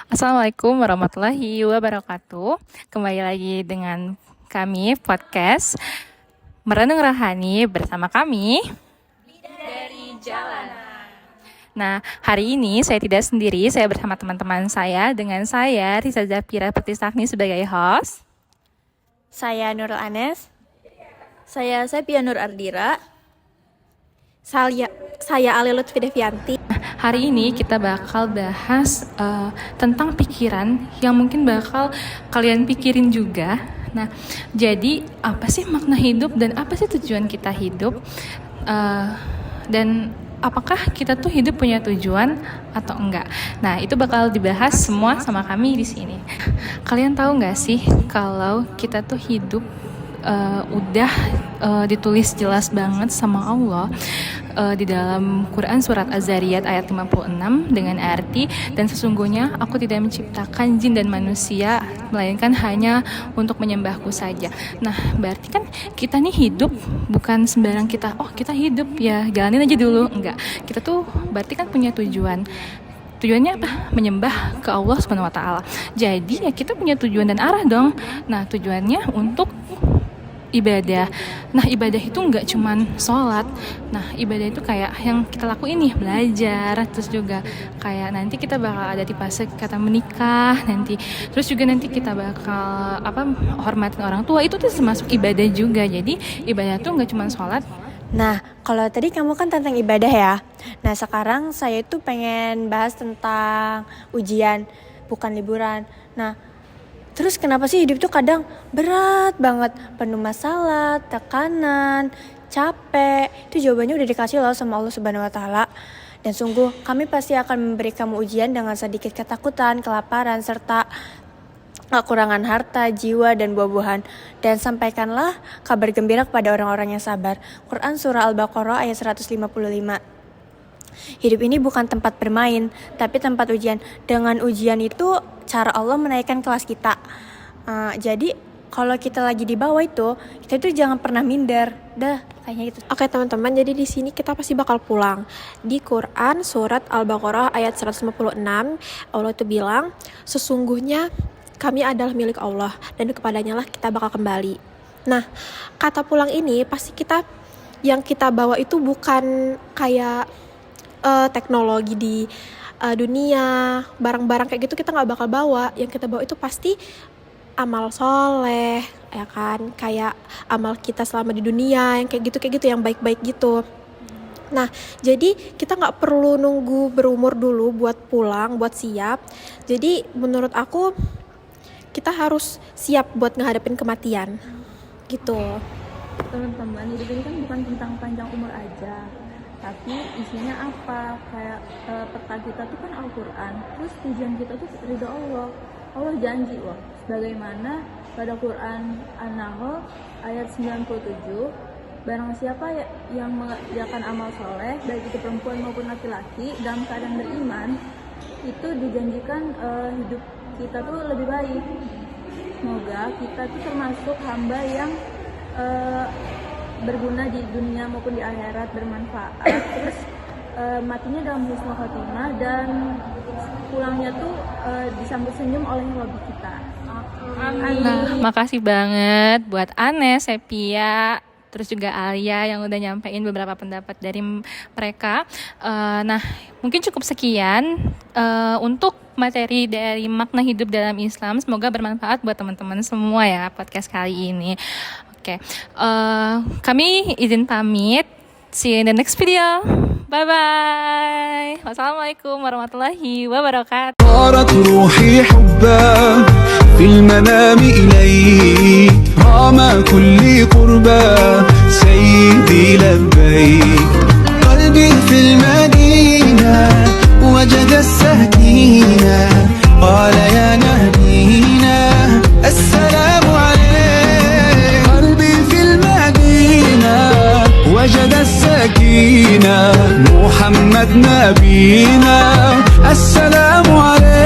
Assalamualaikum warahmatullahi wabarakatuh. Kembali lagi dengan kami podcast Merenung Rohani bersama kami dari Jalanan. Nah, hari ini saya tidak sendiri, saya bersama teman-teman saya. Dengan saya Risa Zafira Pertisakni sebagai host. Saya Nurul Anes. Saya Sepia Nur Ardira. Saya Ali Lutfi Devianti. Hari ini kita bakal bahas tentang pikiran yang mungkin bakal kalian pikirin juga. Nah, jadi apa sih makna hidup dan apa sih tujuan kita hidup? Dan apakah kita tuh hidup punya tujuan atau enggak? Nah, itu bakal dibahas semua sama kami di sini. Kalian tahu nggak sih kalau kita tuh hidup udah ditulis jelas banget sama Allah di dalam Quran surat Az-Zariyat ayat 56 dengan arti, dan sesungguhnya aku tidak menciptakan jin dan manusia melainkan hanya untuk menyembahku saja. Nah, berarti kan kita nih hidup bukan sembarang kita hidup ya jalanin aja dulu, enggak. Kita tuh berarti kan punya tujuan. Tujuannya apa? Menyembah ke Allah Subhanahu wa taala. Jadi ya kita punya tujuan dan arah dong. Nah, tujuannya untuk ibadah. Nah, ibadah itu nggak cuman sholat. Nah, ibadah itu kayak yang kita lakuin nih, belajar. Terus juga kayak nanti kita bakal ada di fase kata menikah nanti. Terus juga nanti kita bakal hormatin orang tua. Itu tuh termasuk ibadah juga. Jadi ibadah tuh nggak cuman sholat. Nah, kalau tadi kamu kan tentang ibadah ya. Nah, sekarang saya tuh pengen bahas tentang ujian, bukan liburan. Nah, terus kenapa sih hidup tuh kadang berat banget, penuh masalah, tekanan, capek? Itu jawabannya udah dikasih loh sama Allah Subhanahu wa taala. Dan sungguh kami pasti akan memberi kamu ujian dengan sedikit ketakutan, kelaparan, serta kekurangan harta, jiwa, dan buah-buahan. Dan sampaikanlah kabar gembira kepada orang-orang yang sabar. Quran Surah Al-Baqarah ayat 155. Hidup ini bukan tempat bermain, tapi tempat ujian. Dengan ujian itu cara Allah menaikkan kelas kita. Jadi kalau kita lagi di bawah itu, kita tuh jangan pernah minder. Dah, kayaknya gitu. Oke teman-teman, jadi di sini kita pasti bakal pulang. Di Quran surat Al-Baqarah ayat 156, Allah itu bilang, sesungguhnya kami adalah milik Allah dan kepadanya lah kita bakal kembali. Nah, kata pulang ini pasti yang kita bawa itu bukan kayak teknologi di dunia, barang-barang kayak gitu kita nggak bakal bawa. Yang kita bawa itu pasti amal soleh, ya kan, kayak amal kita selama di dunia yang kayak gitu yang baik-baik gitu. Nah, jadi kita nggak perlu nunggu berumur dulu buat pulang, buat siap. Jadi menurut aku kita harus siap buat ngehadapin kematian gitu. Teman-teman, hidup ini kan bukan tentang panjang umur aja, tapi isinya apa? Kayak peta kita tuh kan Al-Quran, terus tujuan kita tuh ridho Allah. Allah janji loh, sebagaimana pada Quran An-Nahl ayat 97, barang siapa yang mengerjakan amal soleh, baik itu perempuan maupun laki-laki, dalam keadaan beriman, itu dijanjikan hidup kita tuh lebih baik. Semoga kita tuh termasuk hamba yang berguna di dunia maupun di akhirat, bermanfaat, terus matinya dalam husnul khotimah dan pulangnya tuh disambut senyum oleh Rabbi kita. Amin. Nah, makasih banget buat Anes, Sepia, terus juga Alia yang udah nyampein beberapa pendapat dari mereka. Nah, mungkin cukup sekian untuk materi dari makna hidup dalam Islam. Semoga bermanfaat buat teman-teman semua ya podcast kali ini. Oke, kami izin pamit. See you in the next video. Bye-bye. Wassalamualaikum warahmatullahi wabarakatuh. صارت روحي حبا في المنام إليك رام كل قربا سيدي لبيك قلبي في المدينة وجد السكينة قال يا نبينا السلام عليك قلبي في المدينة وجد السكينة محمد نبينا السلام عليك